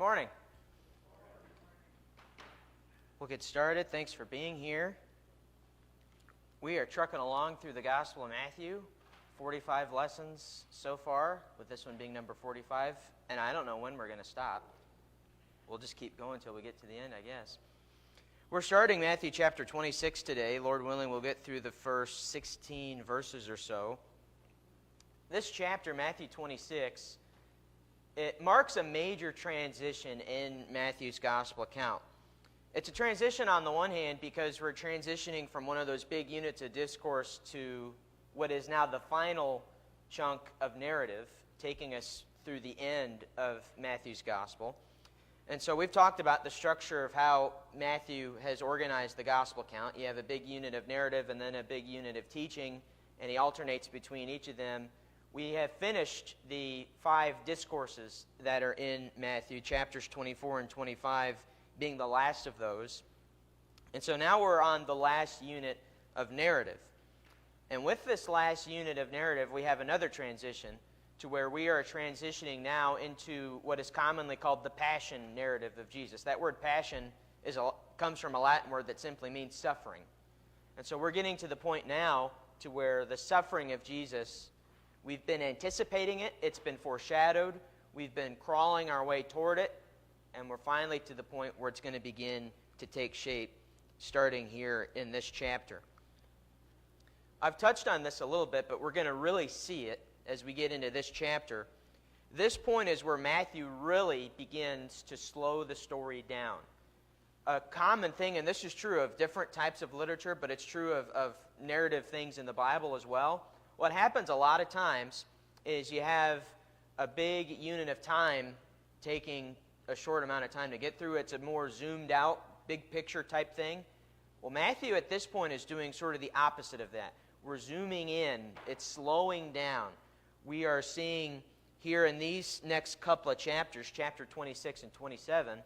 morning. We'll get started. Thanks for being here. We are trucking along through the Gospel of Matthew. 45 lessons so far, with this one being number 45. And I don't know when we're going to stop. We'll just keep going until we get to the end, I guess. We're starting Matthew chapter 26 today. Lord willing, we'll get through the first 16 verses or so. This chapter, Matthew 26, it marks a major transition in Matthew's gospel account. It's a transition on the one hand because we're transitioning from one of those big units of discourse to what is now the final chunk of narrative, taking us through the end of Matthew's gospel. And so we've talked about the structure of how Matthew has organized the gospel account. You have a big unit of narrative and then a big unit of teaching, and he alternates between each of them. We have finished the 5 discourses that are in Matthew, chapters 24 and 25 being the last of those. And so now we're on the last unit of narrative. And with this last unit of narrative, we have another transition to where we are transitioning now into what is commonly called the passion narrative of Jesus. That word passion comes from a Latin word that simply means suffering. And so we're getting to the point now to where the suffering of Jesus, we've been anticipating it, it's been foreshadowed, we've been crawling our way toward it, and we're finally to the point where it's going to begin to take shape, starting here in this chapter. I've touched on this a little bit, but we're going to really see it as we get into this chapter. This point is where Matthew really begins to slow the story down. A common thing, and this is true of different types of literature, but it's true of narrative things in the Bible as well. What happens a lot of times is you have a big unit of time taking a short amount of time to get through. It's a more zoomed out, big picture type thing. Well, Matthew at this point is doing sort of the opposite of that. We're zooming in. It's slowing down. We are seeing here in these next couple of chapters, chapter 26 and 27,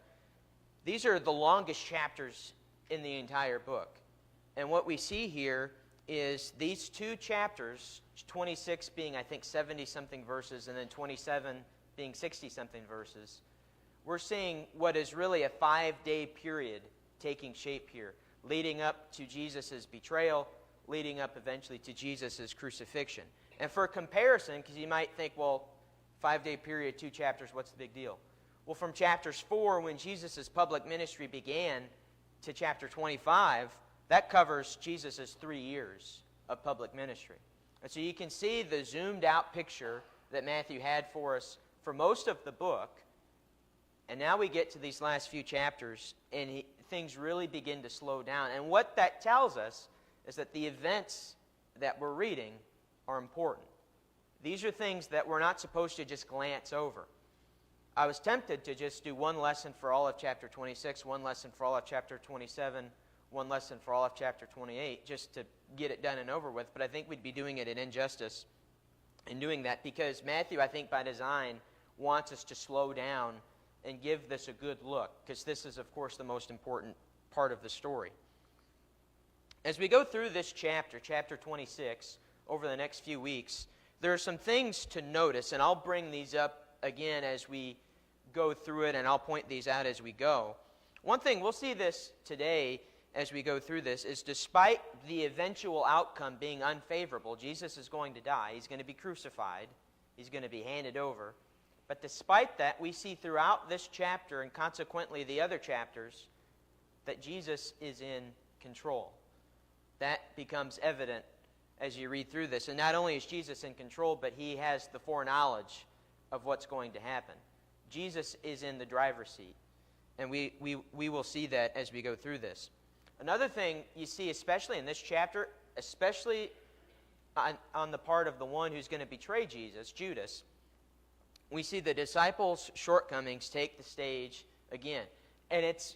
these are the longest chapters in the entire book. And what we see here is these 2 chapters, 26 being, I think, 70-something verses, and then 27 being 60-something verses. We're seeing what is really a 5-day period taking shape here, leading up to Jesus' betrayal, leading up eventually to Jesus' crucifixion. And for comparison, because you might think, well, 5-day period, 2 chapters, what's the big deal? Well, from chapters 4, when Jesus' public ministry began, to chapter 25, that covers Jesus' 3 years of public ministry. And so you can see the zoomed out picture that Matthew had for us for most of the book. And now we get to these last few chapters, and things really begin to slow down. And what that tells us is that the events that we're reading are important. These are things that we're not supposed to just glance over. I was tempted to just do one lesson for all of chapter 26, one lesson for all of chapter 27, one lesson for all of chapter 28, just to get it done and over with, but I think we'd be doing it an injustice in doing that, because Matthew, I think by design, wants us to slow down and give this a good look, because this is, of course, the most important part of the story. As we go through this chapter, chapter 26, over the next few weeks, there are some things to notice, and I'll bring these up again as we go through it, and I'll point these out as we go. One thing, we'll see this today as we go through this, is despite the eventual outcome being unfavorable, Jesus is going to die, he's going to be crucified, he's going to be handed over. But despite that, we see throughout this chapter, and consequently the other chapters, that Jesus is in control. That becomes evident as you read through this. And not only is Jesus in control, but he has the foreknowledge of what's going to happen. Jesus is in the driver's seat. And we will see that as we go through this. Another thing you see, especially in this chapter, especially on the part of the one who's going to betray Jesus, Judas, we see the disciples' shortcomings take the stage again. And it's,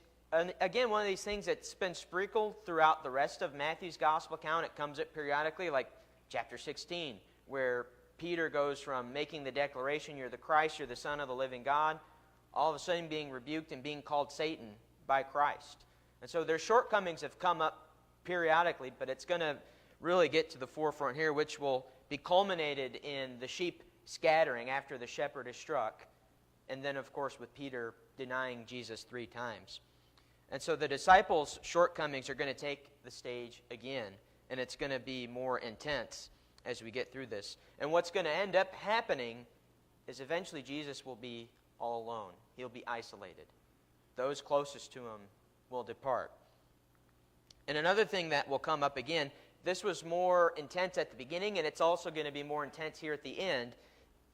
again, one of these things that's been sprinkled throughout the rest of Matthew's gospel account. It comes up periodically, like chapter 16, where Peter goes from making the declaration, you're the Christ, you're the Son of the living God, all of a sudden being rebuked and being called Satan by Christ. And so their shortcomings have come up periodically, but it's going to really get to the forefront here, which will be culminated in the sheep scattering after the shepherd is struck, and then, of course, with Peter denying Jesus 3 times. And so the disciples' shortcomings are going to take the stage again, and it's going to be more intense as we get through this. And what's going to end up happening is eventually Jesus will be all alone. He'll be isolated. Those closest to him will depart. And another thing that will come up again, this was more intense at the beginning, and it's also going to be more intense here at the end,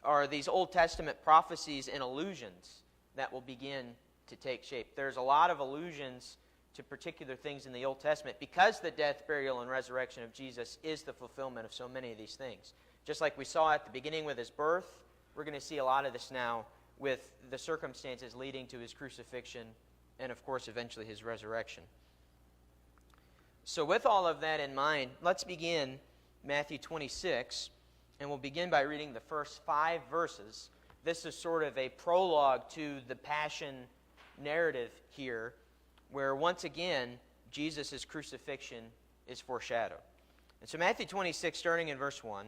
are these Old Testament prophecies and allusions that will begin to take shape. There's a lot of allusions to particular things in the Old Testament because the death, burial, and resurrection of Jesus is the fulfillment of so many of these things. Just like we saw at the beginning with his birth, we're going to see a lot of this now with the circumstances leading to his crucifixion and, of course, eventually his resurrection. So with all of that in mind, let's begin Matthew 26, and we'll begin by reading the first 5 verses. This is sort of a prologue to the Passion narrative here, where once again, Jesus' crucifixion is foreshadowed. And so Matthew 26, starting in verse 1,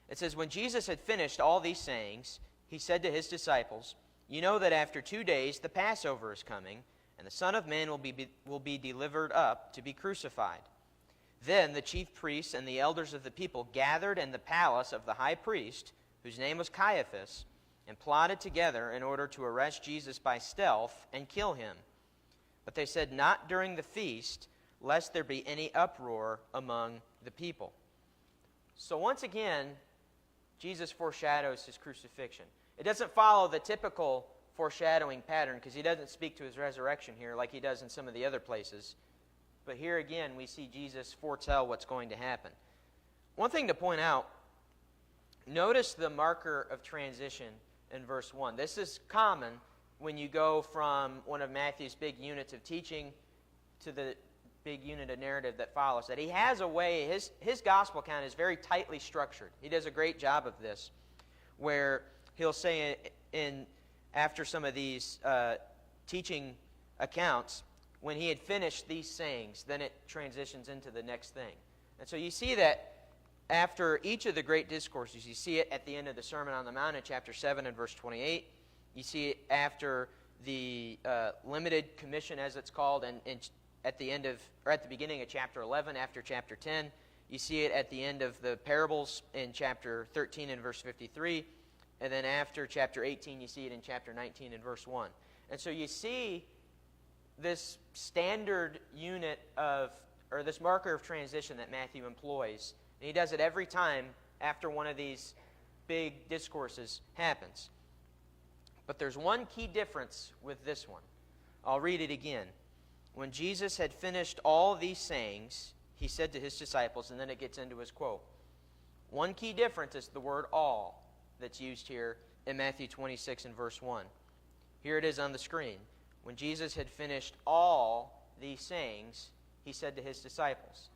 it says, "When Jesus had finished all these sayings, he said to his disciples, 'You know that after 2 days the Passover is coming, and the Son of Man will be delivered up to be crucified.' Then the chief priests and the elders of the people gathered in the palace of the high priest, whose name was Caiaphas, and plotted together in order to arrest Jesus by stealth and kill him. But they said, 'Not during the feast, lest there be any uproar among the people.'" So once again, Jesus foreshadows his crucifixion. It doesn't follow the typical foreshadowing pattern because he doesn't speak to his resurrection here like he does in some of the other places. But here again, we see Jesus foretell what's going to happen. One thing to point out, notice the marker of transition in verse 1. This is common when you go from one of Matthew's big units of teaching to the big unit of narrative that follows that. He has a way, his gospel account is very tightly structured. He does a great job of this, where he'll say after some of these teaching accounts, when he had finished these sayings, then it transitions into the next thing. And so you see that after each of the great discourses, you see it at the end of the Sermon on the Mount in chapter 7 and verse 28. You see it after the limited commission, as it's called, and at the beginning of chapter 11, after chapter 10. You see it at the end of the parables in chapter 13 and verse 53. And then after chapter 18, you see it in chapter 19 and verse 1. And so you see this standard unit or this marker of transition that Matthew employs. And he does it every time after one of these big discourses happens. But there's one key difference with this one. I'll read it again. "When Jesus had finished all these sayings, he said to his disciples," and then it gets into his quote. One key difference is the word "all" that's used here in Matthew 26 and verse 1. Here it is on the screen. "When Jesus had finished all these sayings, he said to his disciples."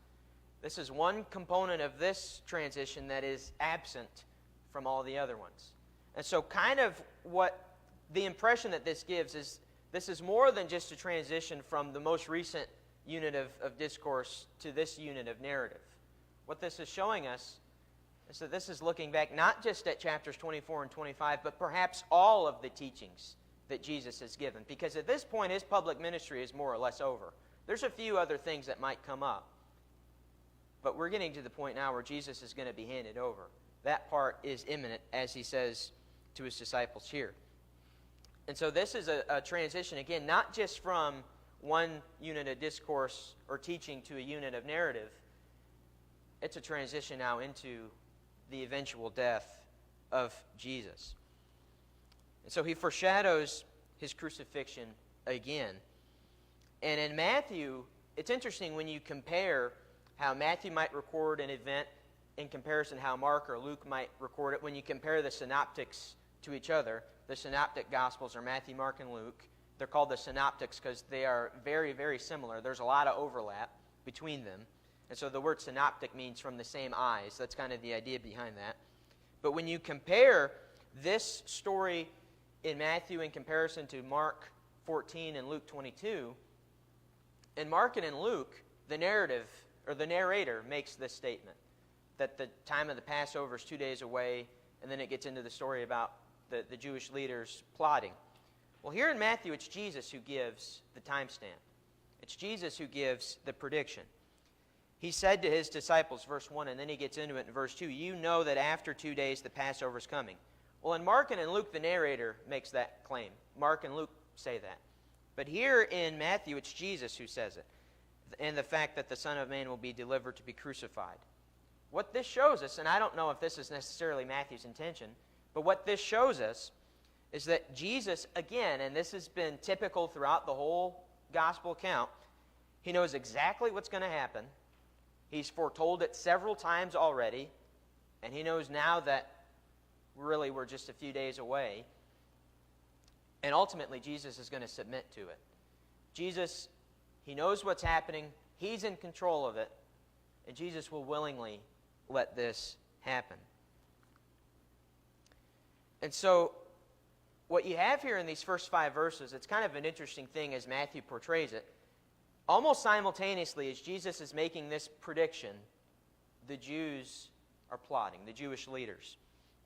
This is one component of this transition that is absent from all the other ones. And so kind of what the impression that this gives is this is more than just a transition from the most recent unit of discourse to this unit of narrative. What this is showing us is that this is looking back not just at chapters 24 and 25, but perhaps all of the teachings that Jesus has given. Because at this point, his public ministry is more or less over. There's a few other things that might come up. But we're getting to the point now where Jesus is going to be handed over. That part is imminent, as he says to his disciples here. And so this is a transition, again, not just from one unit of discourse or teaching to a unit of narrative. It's a transition now into the eventual death of Jesus. And so he foreshadows his crucifixion again. And in Matthew, it's interesting when you compare how Matthew might record an event in comparison to how Mark or Luke might record it. When you compare the synoptics to each other, the synoptic gospels are Matthew, Mark, and Luke. They're called the synoptics because they are very, very similar. There's a lot of overlap between them. And so the word synoptic means from the same eyes. That's kind of the idea behind that. But when you compare this story in Matthew in comparison to Mark 14 and Luke 22, in Mark and in Luke, the narrator makes this statement, that the time of the Passover is 2 days away, and then it gets into the story about the Jewish leaders plotting. Well, here in Matthew, it's Jesus who gives the timestamp. It's Jesus who gives the prediction. He said to his disciples, verse 1, and then he gets into it in verse 2, you know that after 2 days the Passover is coming. Well, in Mark and in Luke, the narrator makes that claim. Mark and Luke say that. But here in Matthew, it's Jesus who says it, and the fact that the Son of Man will be delivered to be crucified. What this shows us, and I don't know if this is necessarily Matthew's intention, but what this shows us is that Jesus, again, and this has been typical throughout the whole gospel account, he knows exactly what's going to happen. He's foretold it several times already, and he knows now that really we're just a few days away. And ultimately, Jesus is going to submit to it. Jesus, he knows what's happening. He's in control of it. And Jesus will willingly let this happen. And so, what you have here in these first 5 verses, it's kind of an interesting thing as Matthew portrays it. Almost simultaneously, as Jesus is making this prediction, the Jews are plotting, the Jewish leaders.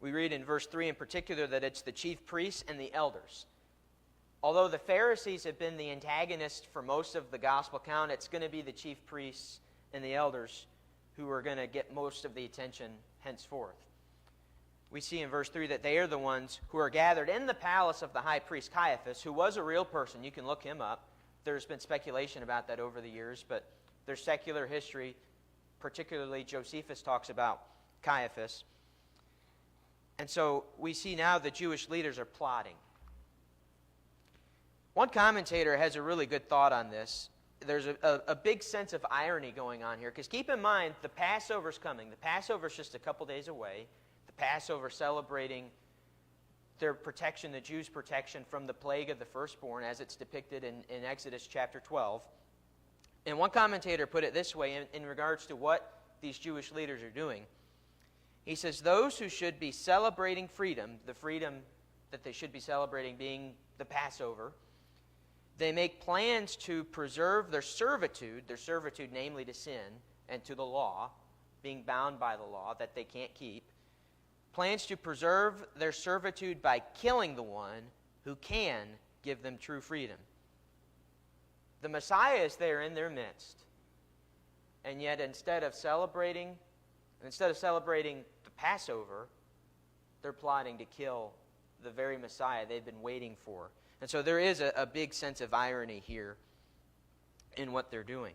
We read in verse 3 in particular that it's the chief priests and the elders. Although the Pharisees have been the antagonists for most of the gospel account, it's going to be the chief priests and the elders who are going to get most of the attention henceforth. We see in verse 3 that they are the ones who are gathered in the palace of the high priest Caiaphas, who was a real person. You can look him up. There's been speculation about that over the years, but there's secular history, particularly Josephus talks about Caiaphas. And so we see now the Jewish leaders are plotting. One commentator has a really good thought on this. There's a big sense of irony going on here, because keep in mind, the Passover's coming. The Passover's just a couple days away. The Passover celebrating their protection, the Jews' protection from the plague of the firstborn, as it's depicted in Exodus chapter 12. And one commentator put it this way in regards to what these Jewish leaders are doing. He says, those who should be celebrating freedom, the freedom that they should be celebrating being the Passover, they make plans to preserve their servitude namely to sin and to the law, being bound by the law that they can't keep, plans to preserve their servitude by killing the one who can give them true freedom. The Messiah is there in their midst, and yet instead of celebrating the Passover, they're plotting to kill the very Messiah they've been waiting for. And so there is a big sense of irony here in what they're doing.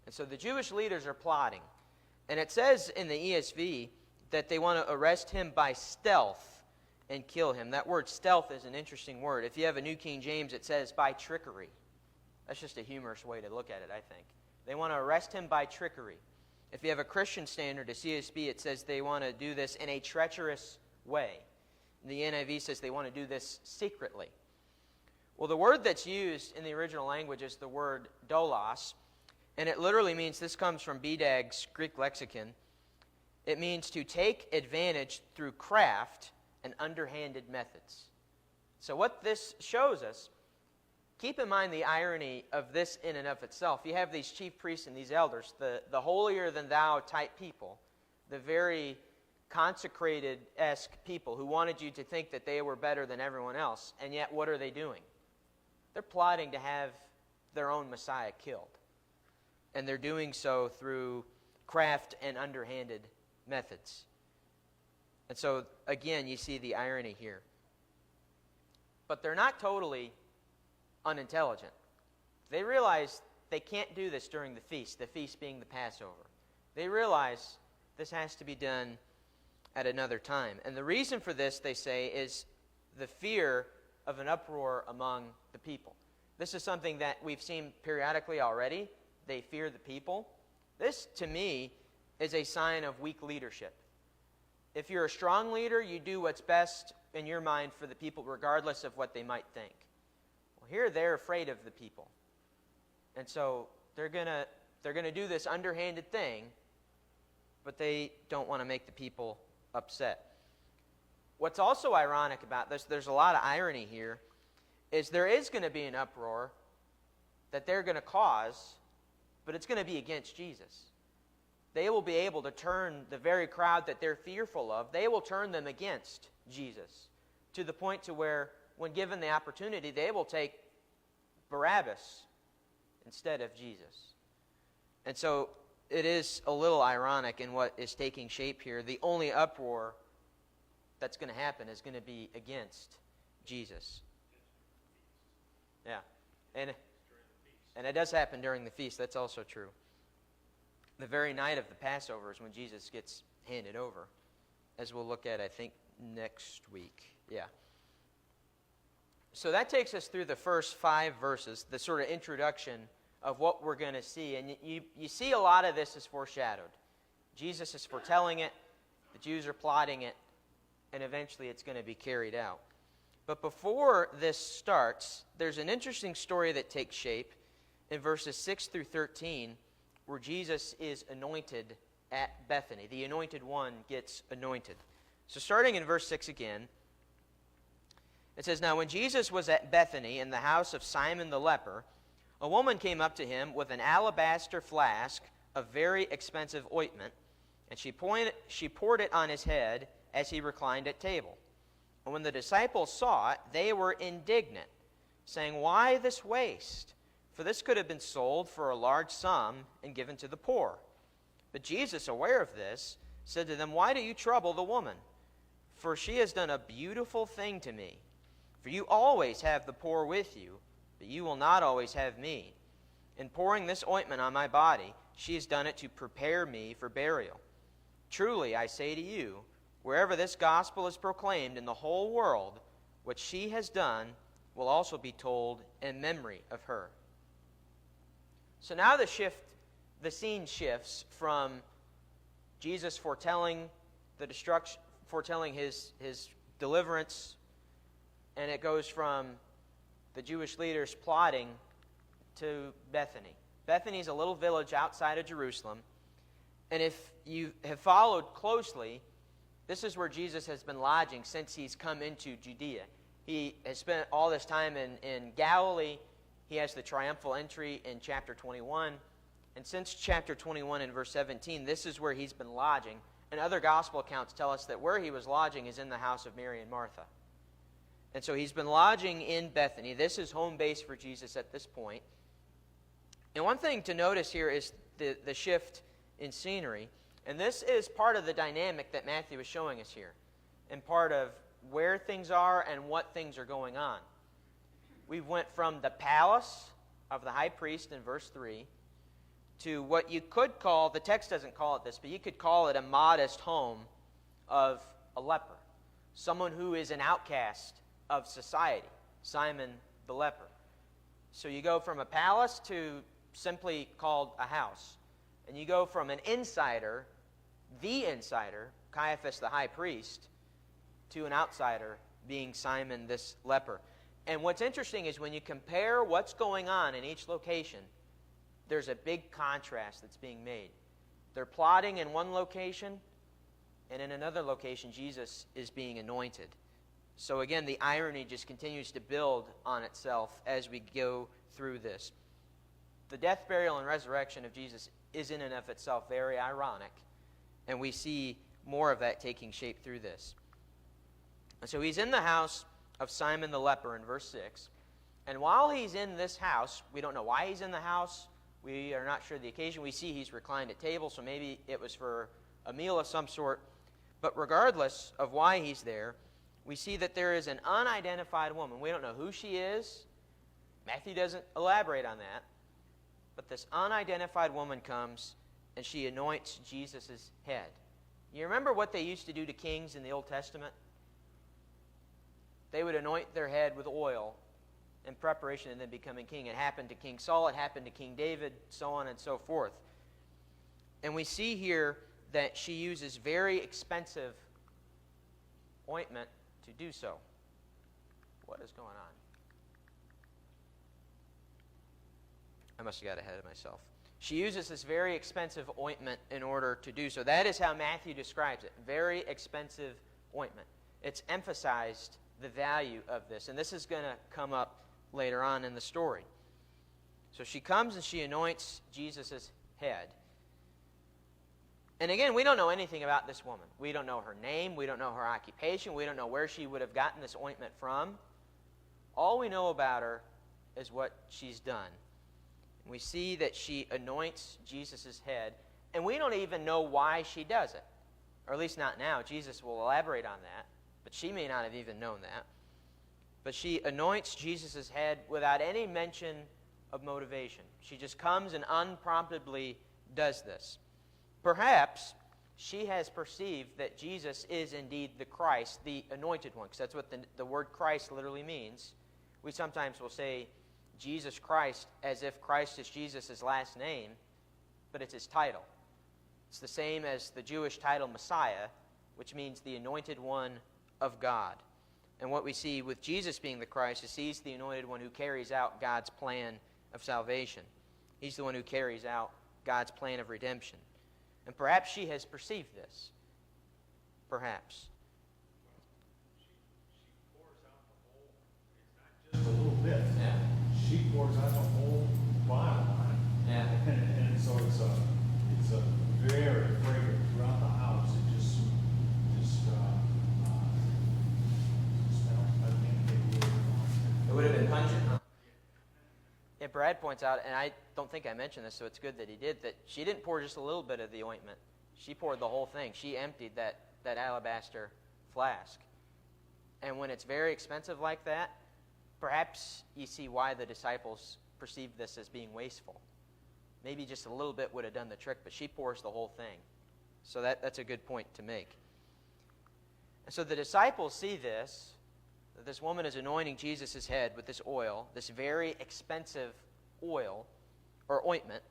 And so the Jewish leaders are plotting. And it says in the ESV that they want to arrest him by stealth and kill him. That word stealth is an interesting word. If you have a New King James, it says by trickery. That's just a humorous way to look at it, I think. They want to arrest him by trickery. If you have a Christian Standard, a CSB, it says they want to do this in a treacherous way. The NIV says they want to do this secretly. Well, the word that's used in the original language is the word doulos, and it literally means, this comes from BDAG's Greek lexicon, it means to take advantage through craft and underhanded methods. So what this shows us, keep in mind the irony of this in and of itself. You have these chief priests and these elders, the holier-than-thou type people, the very consecrated-esque people who wanted you to think that they were better than everyone else, and yet what are they doing? They're plotting to have their own Messiah killed. And they're doing so through craft and underhanded methods. And so, again, you see the irony here. But they're not totally unintelligent. They realize they can't do this during the feast being the Passover. They realize this has to be done at another time. And the reason for this, they say, is the fear of an uproar among the people. This is something that we've seen periodically already. They fear the people. This, to me, is a sign of weak leadership. If you're a strong leader, you do what's best in your mind for the people, regardless of what they might think. Well, here they're afraid of the people. And so they're gonna do this underhanded thing, but they don't want to make the people upset. What's also ironic about this, there's a lot of irony here, is there is going to be an uproar that they're going to cause, but it's going to be against Jesus. They will be able to turn the very crowd that they're fearful of, they will turn them against Jesus, to the point to where when given the opportunity, they will take Barabbas instead of Jesus. And so it is a little ironic in what is taking shape here. The only uproar that's going to happen is going to be against Jesus. Yeah. And it does happen during the feast. That's also true. The very night of the Passover is when Jesus gets handed over, as we'll look at, I think, next week. Yeah. So that takes us through the first 5 verses, the sort of introduction of what we're going to see. And you see a lot of this is foreshadowed. Jesus is foretelling it, the Jews are plotting it, and eventually it's going to be carried out. But before this starts, there's an interesting story that takes shape in verses 6 through 13, where Jesus is anointed at Bethany. The anointed one gets anointed. So starting in verse 6 again, it says, "Now when Jesus was at Bethany in the house of Simon the leper, a woman came up to him with an alabaster flask of very expensive ointment, and she poured it on his head as he reclined at table. And when the disciples saw it, they were indignant, saying, 'Why this waste? For this could have been sold for a large sum and given to the poor.' But Jesus, aware of this, said to them, 'Why do you trouble the woman? For she has done a beautiful thing to me. For you always have the poor with you, but you will not always have me. In pouring this ointment on my body, she has done it to prepare me for burial. Truly, I say to you, wherever this gospel is proclaimed in the whole world, what she has done will also be told in memory of her.'" So now the scene shifts from Jesus foretelling the destruction, foretelling his deliverance, and it goes from the Jewish leaders plotting to Bethany. Bethany is a little village outside of Jerusalem, and if you have followed closely, this is where Jesus has been lodging since he's come into Judea. He has spent all this time in Galilee. He has the triumphal entry in chapter 21. And since chapter 21 and verse 17, this is where he's been lodging. And other gospel accounts tell us that where he was lodging is in the house of Mary and Martha. And so he's been lodging in Bethany. This is home base for Jesus at this point. And one thing to notice here is the shift in scenery. And this is part of the dynamic that Matthew is showing us here, and part of where things are and what things are going on. We went from the palace of the high priest in verse 3 to what you could call, the text doesn't call it this, but you could call it a modest home of a leper, someone who is an outcast of society, Simon the leper. So you go from a palace to simply called a house. And you go from an insider, the insider, Caiaphas the high priest, to an outsider, being Simon this leper. And what's interesting is when you compare what's going on in each location, there's a big contrast that's being made. They're plotting in one location, and in another location, Jesus is being anointed. So again, the irony just continues to build on itself as we go through this. The death, burial, and resurrection of Jesus is in and of itself very ironic, and we see more of that taking shape through this. And so he's in the house of Simon the leper in verse 6, and while he's in this house, we don't know why he's in the house, we are not sure the occasion. We see he's reclined at table, so maybe it was for a meal of some sort, but regardless of why he's there, we see that there is an unidentified woman. We don't know who she is. Matthew doesn't elaborate on that. But this unidentified woman comes, and she anoints Jesus' head. You remember what they used to do to kings in the Old Testament? They would anoint their head with oil in preparation of them becoming king. It happened to King Saul, it happened to King David, so on and so forth. And we see here that she uses very expensive ointment to do so. What is going on? I must have got ahead of myself. She uses this very expensive ointment in order to do so. That is how Matthew describes it. Very expensive ointment. It's emphasized the value of this. And this is going to come up later on in the story. So she comes and she anoints Jesus' head. And again, we don't know anything about this woman. We don't know her name. We don't know her occupation. We don't know where she would have gotten this ointment from. All we know about her is what she's done. We see that she anoints Jesus' head, and we don't even know why she does it. Or at least not now. Jesus will elaborate on that, but she may not have even known that. But she anoints Jesus' head without any mention of motivation. She just comes and unpromptedly does this. Perhaps she has perceived that Jesus is indeed the Christ, the anointed one, because that's what the word Christ literally means. We sometimes will say Jesus Christ as if Christ is Jesus' last name, but it's his title. It's the same as the Jewish title Messiah, which means the anointed one of God. And what we see with Jesus being the Christ is he's the anointed one who carries out God's plan of salvation. He's the one who carries out God's plan of redemption. And perhaps she has perceived this. Perhaps. She pours out the whole, it's not just a little bit. Yeah. She pours out the whole bottle on it. Yeah. And so it's a very fragrant throughout the house. It just smells. I think It would have been pungent, huh? Yeah, Brad points out, and I don't think I mentioned this, so it's good that he did, that she didn't pour just a little bit of the ointment. She poured the whole thing. She emptied that alabaster flask. And when it's very expensive like that, perhaps you see why the disciples perceived this as being wasteful. Maybe just a little bit would have done the trick, but she pours the whole thing. So that's a good point to make. And so the disciples see this, that this woman is anointing Jesus' head with this oil, this very expensive oil or ointment.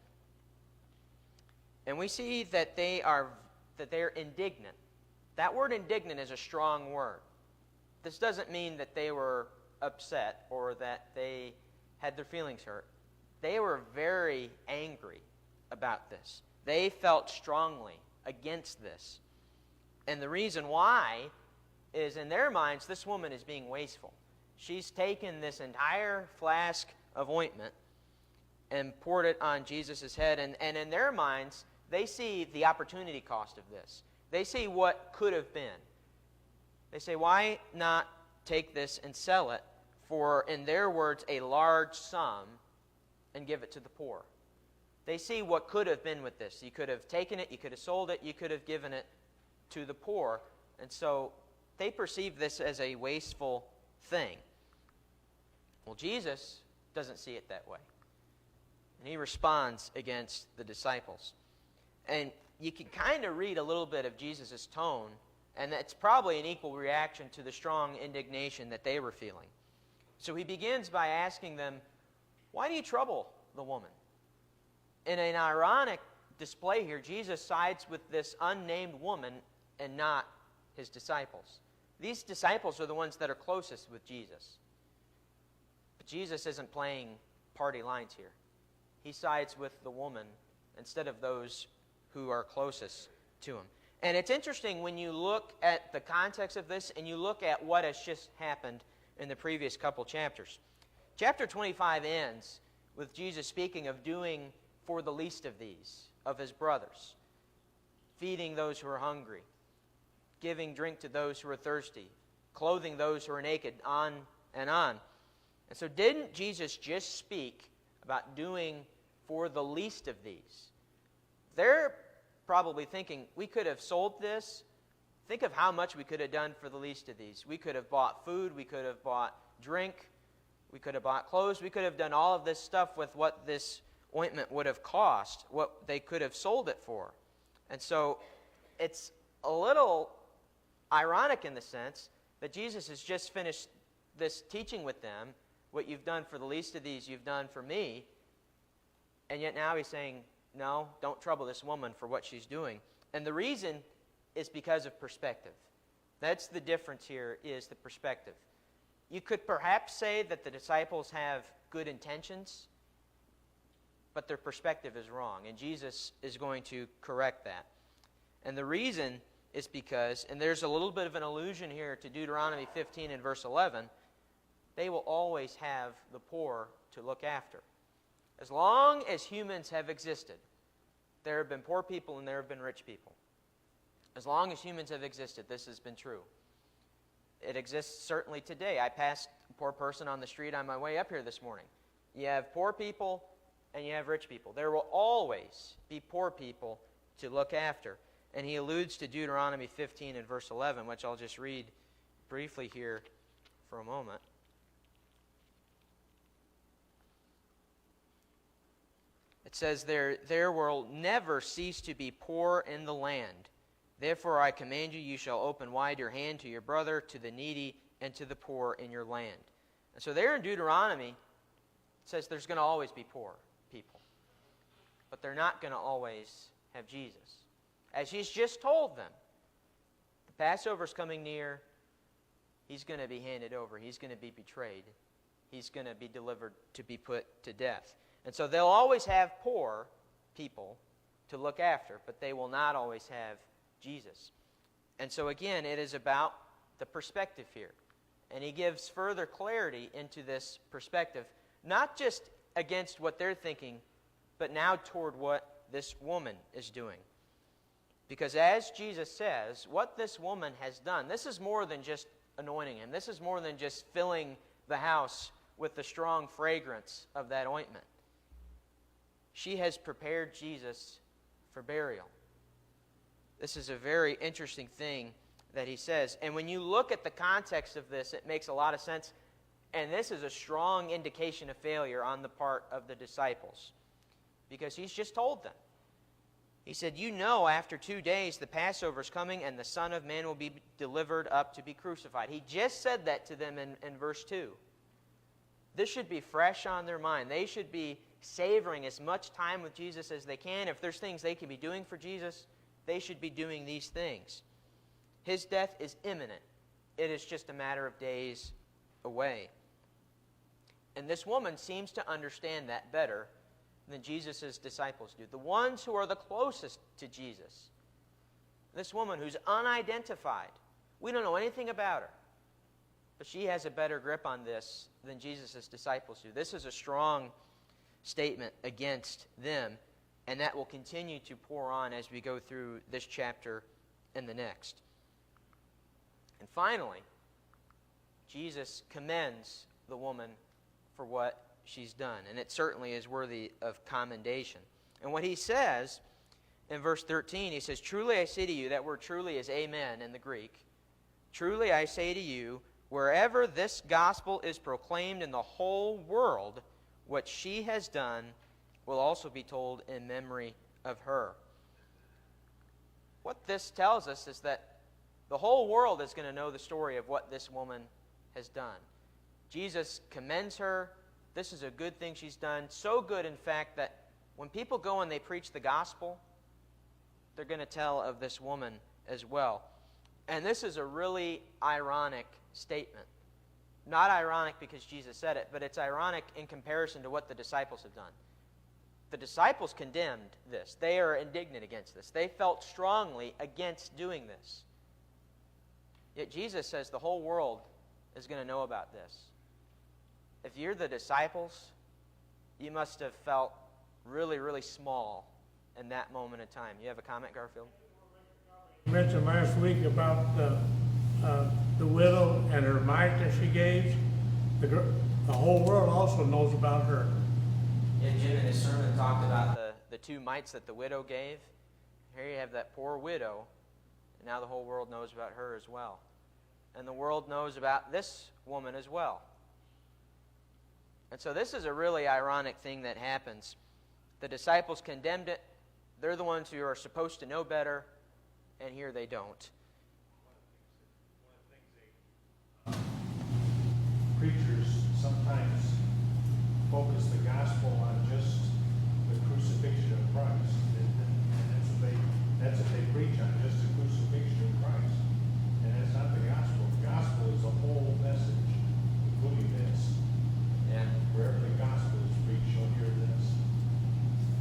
And we see that they're indignant. That word indignant is a strong word. This doesn't mean that they were upset or that they had their feelings hurt. They were very angry about this. They felt strongly against this. And the reason why is, in their minds, this woman is being wasteful. She's taken this entire flask of ointment and poured it on Jesus' head. And in their minds, they see the opportunity cost of this. They see what could have been. They say, why not take this and sell it for, in their words, a large sum and give it to the poor? They see what could have been with this. You could have taken it, you could have sold it, you could have given it to the poor. And so they perceive this as a wasteful thing. Well, Jesus doesn't see it that way. And he responds against the disciples. And you can kind of read a little bit of Jesus' tone, and that's probably an equal reaction to the strong indignation that they were feeling. So he begins by asking them, why do you trouble the woman? In an ironic display here, Jesus sides with this unnamed woman and not his disciples. These disciples are the ones that are closest with Jesus. But Jesus isn't playing party lines here. He sides with the woman instead of those who are closest to him. And it's interesting when you look at the context of this and you look at what has just happened in the previous couple chapters. Chapter 25 ends with Jesus speaking of doing for the least of these, of his brothers, feeding those who are hungry, giving drink to those who are thirsty, clothing those who are naked, on and on. And so didn't Jesus just speak about doing for the least of these? They're probably thinking, we could have sold this. Think of how much we could have done for the least of these. We could have bought food, we could have bought drink, we could have bought clothes, we could have done all of this stuff with what this ointment would have cost, what they could have sold it for. And so it's a little ironic in the sense that Jesus has just finished this teaching with them. What you've done for the least of these, you've done for me. And yet now he's saying, no, don't trouble this woman for what she's doing. And the reason is because of perspective. That's the difference here, is the perspective. You could perhaps say that the disciples have good intentions, but their perspective is wrong. And Jesus is going to correct that. And the reason is because, and there's a little bit of an allusion here to Deuteronomy 15 and verse 11, they will always have the poor to look after. As long as humans have existed, there have been poor people and there have been rich people. As long as humans have existed, this has been true. It exists certainly today. I passed a poor person on the street on my way up here this morning. You have poor people and you have rich people. There will always be poor people to look after. And he alludes to Deuteronomy 15 and verse 11, which I'll just read briefly here for a moment. It says, there will never cease to be poor in the land. Therefore I command you, you shall open wide your hand to your brother, to the needy, and to the poor in your land. And so there in Deuteronomy, it says there's going to always be poor people. But they're not going to always have Jesus. As he's just told them, the Passover's coming near. He's going to be handed over. He's going to be betrayed. He's going to be delivered to be put to death. And so they'll always have poor people to look after, but they will not always have Jesus. And so again, it is about the perspective here. And he gives further clarity into this perspective, not just against what they're thinking, but now toward what this woman is doing. Because as Jesus says, what this woman has done, this is more than just anointing him. This is more than just filling the house with the strong fragrance of that ointment. She has prepared Jesus for burial. This is a very interesting thing that he says. And when you look at the context of this, it makes a lot of sense. And this is a strong indication of failure on the part of the disciples. Because he's just told them. He said, you know, after 2 days the Passover is coming and the Son of Man will be delivered up to be crucified. He just said that to them in verse 2. This should be fresh on their mind. They should be savoring as much time with Jesus as they can. If there's things they can be doing for Jesus, they should be doing these things. His death is imminent. It is just a matter of days away. And this woman seems to understand that better than Jesus' disciples do. The ones who are the closest to Jesus. This woman who's unidentified. We don't know anything about her. But she has a better grip on this than Jesus' disciples do. This is a strong statement against them, and that will continue to pour on as we go through this chapter and the next. And finally, Jesus commends the woman for what she's done, and it certainly is worthy of commendation. And what he says in verse 13, he says, truly I say to you, that word truly is amen in the Greek. Truly I say to you, wherever this gospel is proclaimed in the whole world, what she has done will also be told in memory of her. What this tells us is that the whole world is going to know the story of what this woman has done. Jesus commends her. This is a good thing she's done. So good, in fact, that when people go and they preach the gospel, they're going to tell of this woman as well. And this is a really ironic statement. Not ironic because Jesus said it, but it's ironic in comparison to what the disciples have done. The disciples condemned this. They are indignant against this. They felt strongly against doing this. Yet Jesus says the whole world is going to know about this. If you're the disciples, you must have felt really, really small in that moment of time. You have a comment, Garfield? You mentioned last week about the widow and her mite that she gave. The whole world also knows about her. Yeah, Jim in his sermon talked about the 2 mites that the widow gave. Here you have that poor widow, and now the whole world knows about her as well. And the world knows about this woman as well. And so this is a really ironic thing that happens. The disciples condemned it. They're the ones who are supposed to know better, and here they don't. Preachers sometimes focus the gospel on just the crucifixion of Christ. And that's what they preach on, just the crucifixion of Christ. And that's not the gospel. The gospel is the whole message, including this. Yeah. Wherever the gospel is preached, you'll hear this.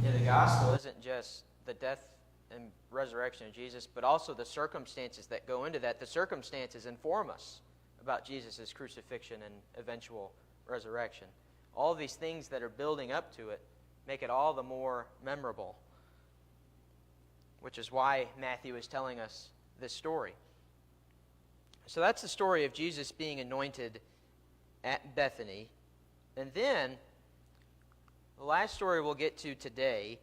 Yeah, the gospel isn't just the death and resurrection of Jesus, but also the circumstances that go into that. The circumstances inform us about Jesus' crucifixion and eventual resurrection. All these things that are building up to it make it all the more memorable, which is why Matthew is telling us this story. So that's the story of Jesus being anointed at Bethany. And then the last story we'll get to today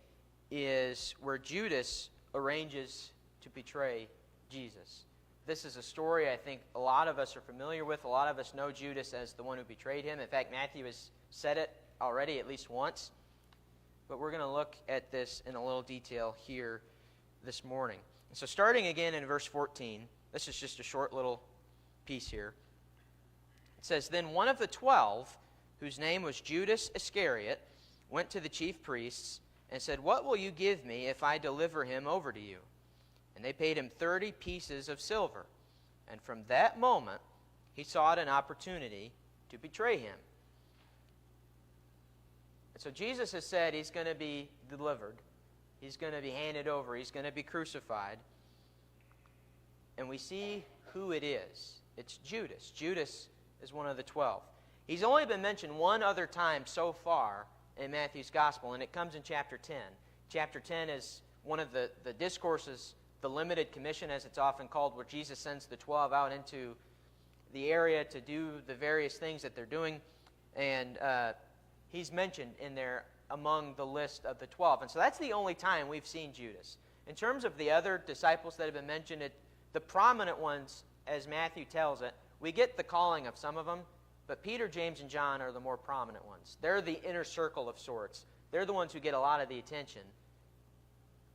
is where Judas arranges to betray Jesus. This is a story I think a lot of us are familiar with. A lot of us know Judas as the one who betrayed him. In fact, Matthew has said it already at least once. But we're going to look at this in a little detail here this morning. So starting again in verse 14, this is just a short little piece here. It says, "Then one of the 12, whose name was Judas Iscariot, went to the chief priests and said, 'What will you give me if I deliver him over to you?' And they paid him 30 pieces of silver. And from that moment, he sought an opportunity to betray him." And so Jesus has said he's going to be delivered. He's going to be handed over. He's going to be crucified. And we see who it is. It's Judas. Judas is one of the 12. He's only been mentioned one other time so far in Matthew's Gospel, and it comes in chapter 10. Chapter 10 is one of the discourses, the limited commission as it's often called, where Jesus sends the 12 out into the area to do the various things that they're doing. And he's mentioned in there among the list of the 12. And so that's the only time we've seen Judas. In terms of the other disciples that have been mentioned, the prominent ones, as Matthew tells it, we get the calling of some of them, but Peter, James, and John are the more prominent ones. They're the inner circle of sorts. They're the ones who get a lot of the attention.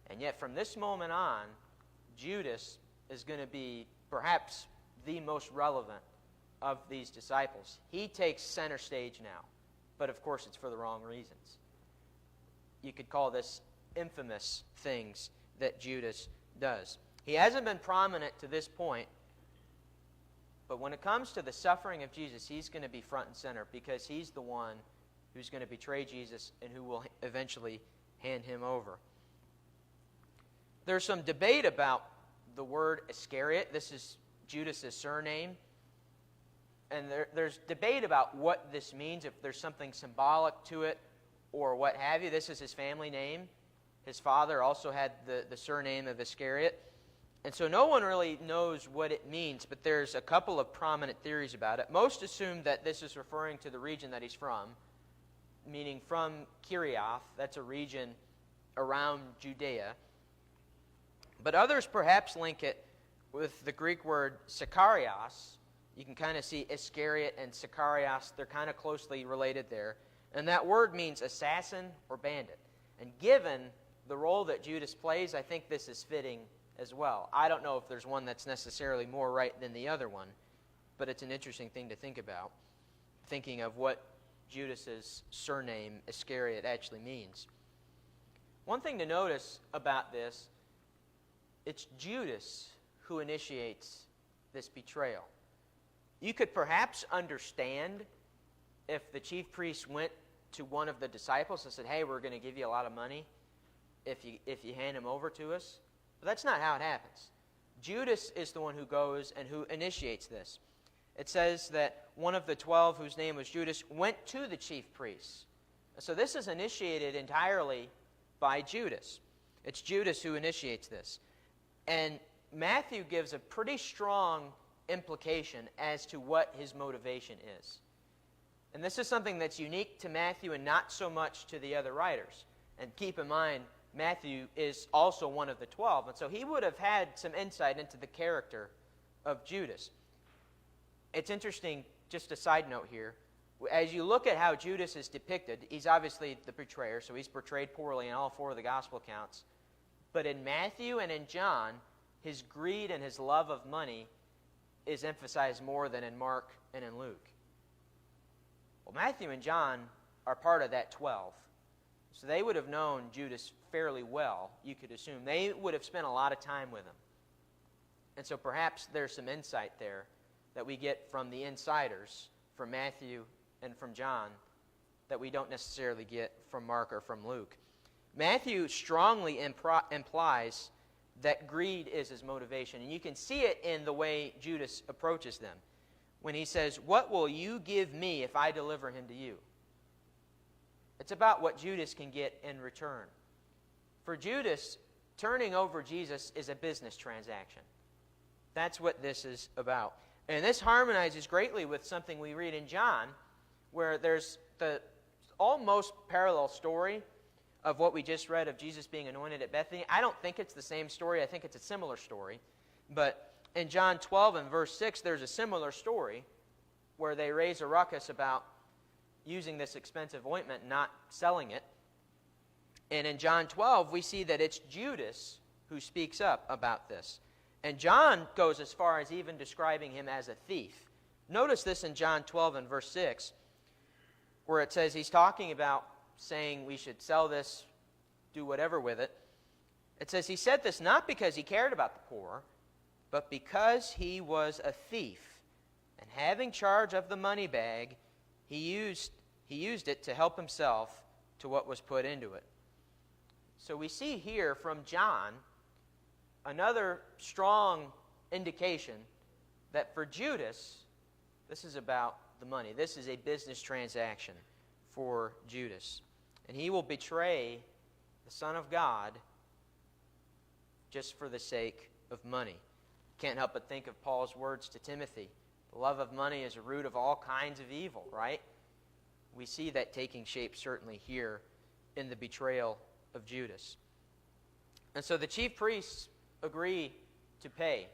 And yet from this moment on, Judas is going to be perhaps the most relevant of these disciples. He takes center stage now, but of course it's for the wrong reasons. You could call this infamous things that Judas does. He hasn't been prominent to this point, but when it comes to the suffering of Jesus, he's going to be front and center because he's the one who's going to betray Jesus and who will eventually hand him over. There's some debate about the word Iscariot. This is Judas' surname. And there's debate about what this means, if there's something symbolic to it or what have you. This is his family name. His father also had the surname of Iscariot. And so no one really knows what it means, but there's a couple of prominent theories about it. Most assume that this is referring to the region that he's from, meaning from Kiriath. That's a region around Judea. But others perhaps link it with the Greek word Sicarios. You can kind of see Iscariot and Sicarios. They're kind of closely related there. And that word means assassin or bandit. And given the role that Judas plays, I think this is fitting as well. I don't know if there's one that's necessarily more right than the other one, but it's an interesting thing to think about, thinking of what Judas's surname Iscariot actually means. One thing to notice about this, it's Judas who initiates this betrayal. You could perhaps understand if the chief priest went to one of the disciples and said, "Hey, we're going to give you a lot of money if you hand him over to us." But that's not how it happens. Judas is the one who goes and who initiates this. It says that one of the 12, whose name was Judas, went to the chief priests. So this is initiated entirely by Judas. It's Judas who initiates this. And Matthew gives a pretty strong implication as to what his motivation is. And this is something that's unique to Matthew and not so much to the other writers. And keep in mind, Matthew is also one of the 12, and so he would have had some insight into the character of Judas. It's interesting, just a side note here, as you look at how Judas is depicted, he's obviously the betrayer, so he's portrayed poorly in all four of the gospel accounts. But in Matthew and in John, his greed and his love of money is emphasized more than in Mark and in Luke. Well, Matthew and John are part of that 12. So they would have known Judas fairly well, you could assume. They would have spent a lot of time with him. And so perhaps there's some insight there that we get from the insiders, from Matthew and from John, that we don't necessarily get from Mark or from Luke. Matthew strongly implies that greed is his motivation. And you can see it in the way Judas approaches them. When he says, "What will you give me if I deliver him to you?" It's about what Judas can get in return. For Judas, turning over Jesus is a business transaction. That's what this is about. And this harmonizes greatly with something we read in John, where there's the almost parallel story of what we just read of Jesus being anointed at Bethany. I don't think it's the same story. I think it's a similar story. But in John 12 and verse 6, there's a similar story where they raise a ruckus about using this expensive ointment and not selling it. And in John 12, we see that it's Judas who speaks up about this. And John goes as far as even describing him as a thief. Notice this in John 12 and verse 6, where it says he's talking about saying we should sell this, do whatever with it. It says he said this not because he cared about the poor, but because he was a thief. And having charge of the money bag, he used it to help himself to what was put into it. So we see here from John another strong indication that for Judas, this is about the money. This is a business transaction for Judas. And he will betray the Son of God just for the sake of money. Can't help but think of Paul's words to Timothy. The love of money is a root of all kinds of evil, right? We see that taking shape certainly here in the betrayal of Judas. And so the chief priests agree to pay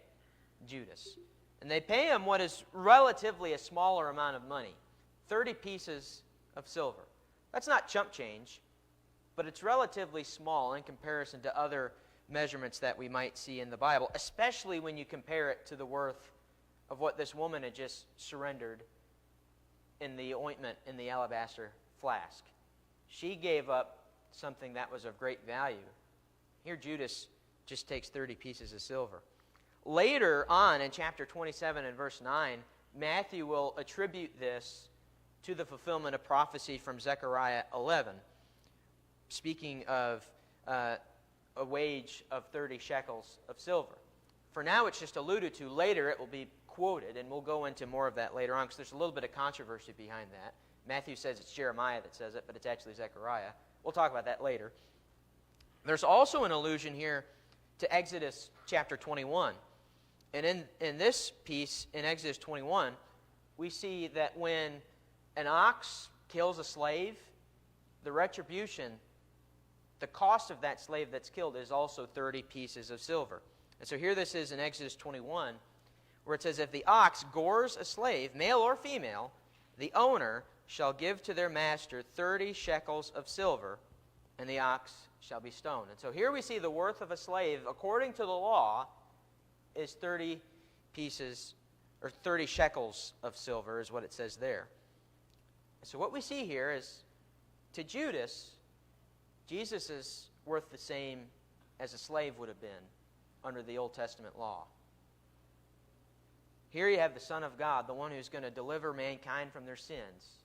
Judas. And they pay him what is relatively a smaller amount of money, 30 pieces of silver. That's not chump change, but it's relatively small in comparison to other measurements that we might see in the Bible, especially when you compare it to the worth of what this woman had just surrendered in the ointment in the alabaster flask. She gave up something that was of great value. Here Judas just takes 30 pieces of silver. Later on in chapter 27 and verse 9, Matthew will attribute this to the fulfillment of prophecy from Zechariah 11, speaking of a wage of 30 shekels of silver. For now it's just alluded to. Later it will be quoted, and we'll go into more of that later on because there's a little bit of controversy behind that. Matthew says it's Jeremiah that says it, but it's actually Zechariah. We'll talk about that later. There's also an allusion here to Exodus chapter 21. And in this piece, in Exodus 21, we see that when an ox kills a slave, the retribution, the cost of that slave that's killed is also 30 pieces of silver. And so here this is in Exodus 21, where it says, if the ox gores a slave, male or female, the owner shall give to their master 30 shekels of silver, and the ox shall be stoned. And so here we see the worth of a slave, according to the law, is 30 pieces, or 30 shekels of silver is what it says there. So what we see here is, to Judas, Jesus is worth the same as a slave would have been under the Old Testament law. Here you have the Son of God, the one who's going to deliver mankind from their sins.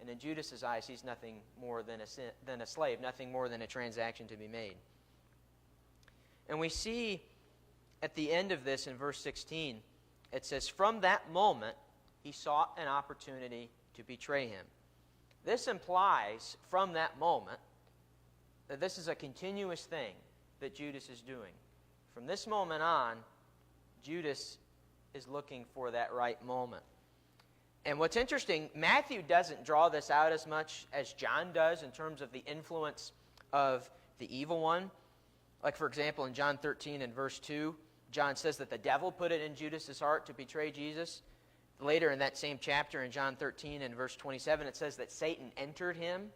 And in Judas's eyes, he's nothing more than a slave, nothing more than a transaction to be made. And we see at the end of this in verse 16, it says, from that moment, he sought an opportunity to betray him. This implies, from that moment, that this is a continuous thing that Judas is doing. From this moment on, Judas is looking for that right moment. And what's interesting, Matthew doesn't draw this out as much as John does in terms of the influence of the evil one. Like, for example, in John 13 and verse 2, John says that the devil put it in Judas's heart to betray Jesus. Later in that same chapter, in John 13 and verse 27, it says that Satan entered him.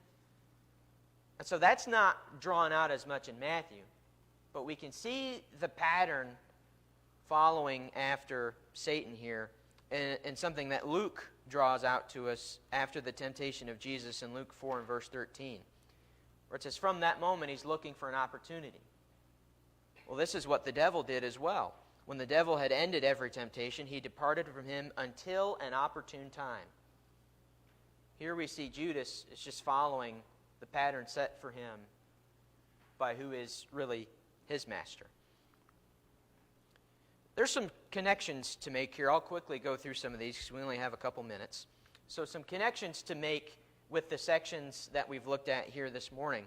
And so that's not drawn out as much in Matthew. But we can see the pattern following after Satan here, and something that Luke draws out to us after the temptation of Jesus in Luke 4 and verse 13, where it says, from that moment he's looking for an opportunity. Well, this is what the devil did as well. When the devil had ended every temptation, he departed from him until an opportune time. Here we see Judas is just following the pattern set for him by who is really his master. There's some connections to make here. I'll quickly go through some of these because we only have a couple minutes. So some connections to make with the sections that we've looked at here this morning.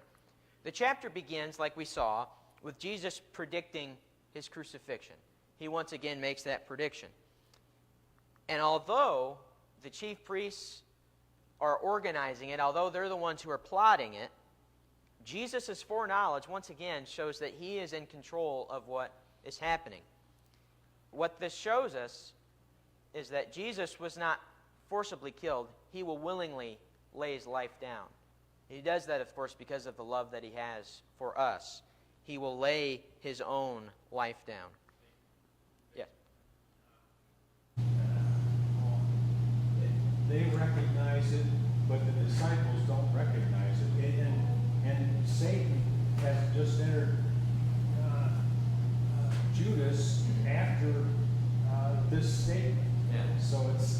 The chapter begins, like we saw, with Jesus predicting his crucifixion. He once again makes that prediction. And although the chief priests are organizing it, although they're the ones who are plotting it, Jesus' foreknowledge, once again, shows that he is in control of what is happening. What this shows us is that Jesus was not forcibly killed. He will willingly lay his life down. He does that, of course, because of the love that he has for us. He will lay his own life down. Yes. They recognize it, but the disciples don't recognize it. And Satan has just entered Judas after this statement. Yeah. So it's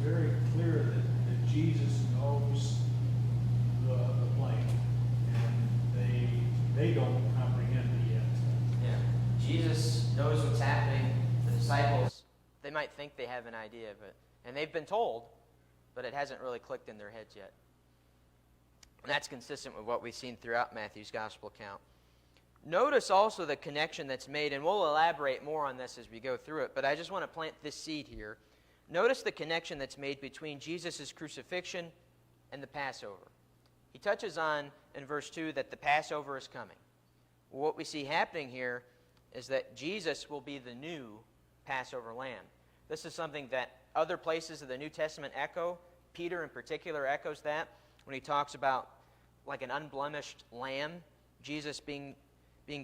very clear that Jesus knows the plan, and they don't comprehend it yet. Yeah. Jesus knows what's happening. The disciples, they might think they have an idea, and they've been told, but it hasn't really clicked in their heads yet. And that's consistent with what we've seen throughout Matthew's gospel account. Notice also the connection that's made, and we'll elaborate more on this as we go through it, but I just want to plant this seed here. Notice the connection that's made between Jesus' crucifixion and the Passover. He touches on, in verse 2, that the Passover is coming. What we see happening here is that Jesus will be the new Passover lamb. This is something that other places of the New Testament echo. Peter in particular echoes that when he talks about like an unblemished lamb, Jesus being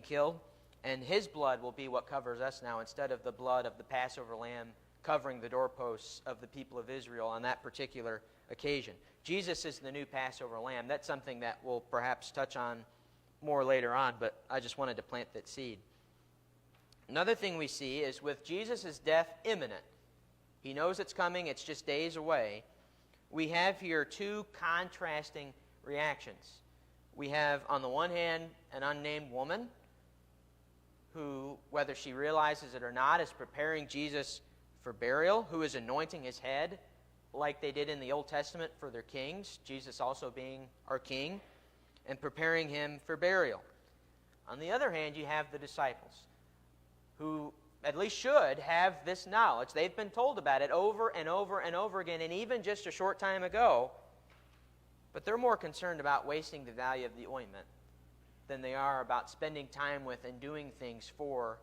killed, and his blood will be what covers us now instead of the blood of the Passover lamb covering the doorposts of the people of Israel on that particular occasion. Jesus is the new Passover lamb. That's something that we'll perhaps touch on more later on, but I just wanted to plant that seed. Another thing we see is with Jesus' death imminent, he knows it's coming, it's just days away, we have here two contrasting reactions. We have, on the one hand, an unnamed woman who, whether she realizes it or not, is preparing Jesus for burial, who is anointing his head like they did in the Old Testament for their kings, Jesus also being our king, and preparing him for burial. On the other hand, you have the disciples, who at least should have this knowledge. They've been told about it over and over and over again, and even just a short time ago, but they're more concerned about wasting the value of the ointment than they are about spending time with and doing things for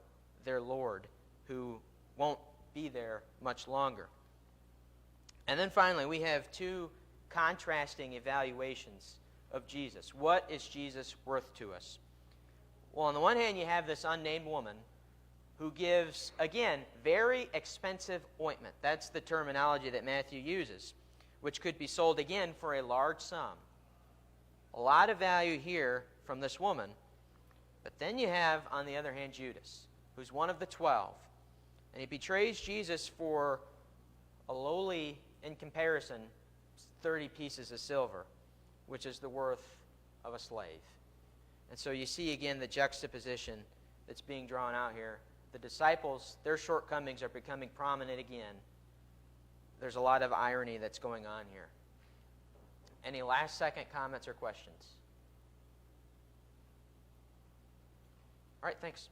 their Lord, who won't be there much longer. And then finally, we have two contrasting evaluations of Jesus. What is Jesus worth to us? Well, on the one hand, you have this unnamed woman who gives, again, very expensive ointment. That's the terminology that Matthew uses, which could be sold, again, for a large sum. A lot of value here from this woman. But then you have, on the other hand, Judas, who's one of the 12. And he betrays Jesus for a lowly, in comparison, 30 pieces of silver, which is the worth of a slave. And so you see, again, the juxtaposition that's being drawn out here. The disciples, their shortcomings are becoming prominent again. There's a lot of irony that's going on here. Any last-second comments or questions? All right, thanks.